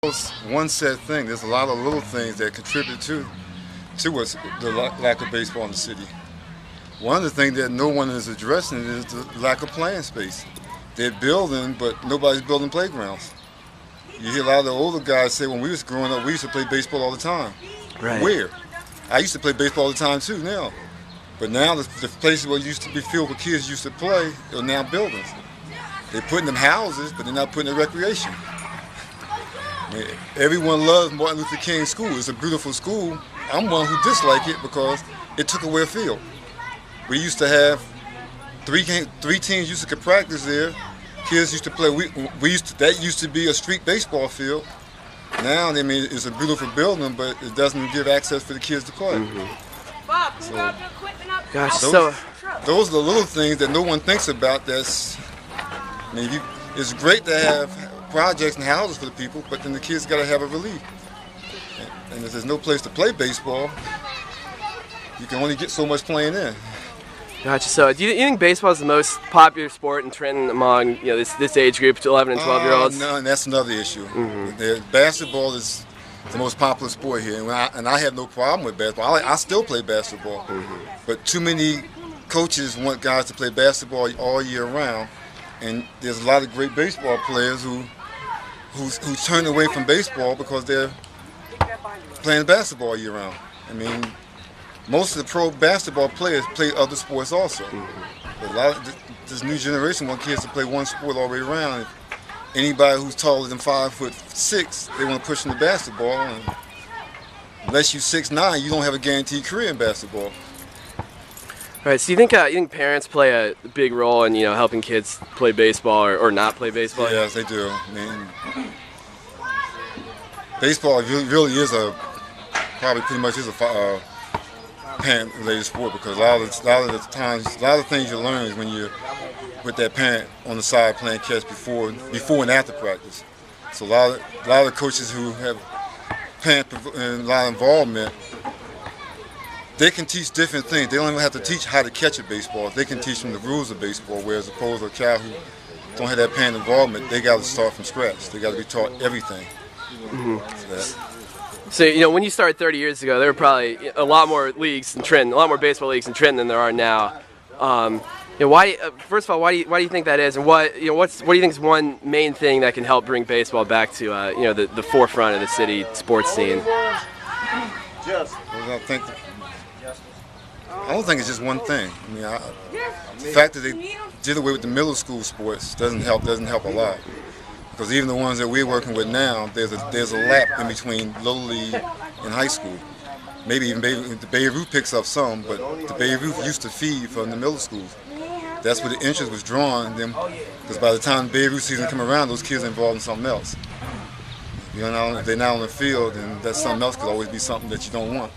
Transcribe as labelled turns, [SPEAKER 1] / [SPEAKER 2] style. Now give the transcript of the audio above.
[SPEAKER 1] One set thing. There's a lot of little things that contribute to us, the lack of baseball in the city. One of the things that no one is addressing is the lack of playing space. They're building, but nobody's building playgrounds. You hear a lot of the older guys say, when we was growing up, we used to play baseball all the time.
[SPEAKER 2] Right.
[SPEAKER 1] Where? I used to play baseball all the time too now. But now the places where it used to be filled with kids used to play are now buildings. They're putting them houses, but they're not putting in recreation. I mean, everyone loves Martin Luther King School. It's a beautiful school. I'm one who disliked it because it took away a field. We used to have three teams used to practice there. Kids used to play. That used to be a street baseball field. Now, I mean, it's a beautiful building, but it doesn't give access for the kids to play.
[SPEAKER 2] Gosh,
[SPEAKER 1] those are the little things that no one thinks about. It's great to have projects and houses for the people, but then the kids got to have a relief. And if there's no place to play baseball, you can only get so much playing in.
[SPEAKER 2] Gotcha. So, do you think baseball is the most popular sport in Trenton among this age group, 11 and 12-year-olds?
[SPEAKER 1] No, and that's another issue. Basketball is the most popular sport here, and I have no problem with basketball. I still play basketball, but too many coaches want guys to play basketball all year round, and there's a lot of great baseball players who turn away from baseball because they're playing basketball year round. I mean, most of the pro basketball players play other sports also. But a lot of this new generation want kids to play one sport all the way around. Anybody who's taller than 5'6", they want to push them to basketball. And unless you're 6'9", you don't have a guaranteed career in basketball.
[SPEAKER 2] All right. So you think parents play a big role in helping kids play baseball or not play baseball?
[SPEAKER 1] Yes, they do. I mean, baseball really is probably pretty much is a parent-related sport, because a lot of things you learn is when you're with that parent on the side playing catch before and after practice. So a lot of coaches who have parent and a lot of involvement, they can teach different things. They don't even have to teach how to catch a baseball. They can teach them the rules of baseball, whereas opposed to a child who don't have that parent involvement, they got to start from scratch. They got to be taught everything.
[SPEAKER 2] So, when you started 30 years ago, there were probably a lot more leagues in Trenton, a lot more baseball leagues in Trenton than there are now. First of all, why do you think that is, and what do you think is one main thing that can help bring baseball back to the forefront of the city sports scene?
[SPEAKER 1] I don't think it's just one thing. I mean, the fact that they did away with the middle school sports doesn't help a lot. Because even the ones that we're working with now, there's a lap in between Little League and high school. Maybe even the Babe Ruth picks up some, but the Babe Ruth used to feed from the middle schools. That's where the interest was drawn them, because by the time the Babe Ruth season come around, those kids are involved in something else. If they're not on the field, then that something else could always be something that you don't want.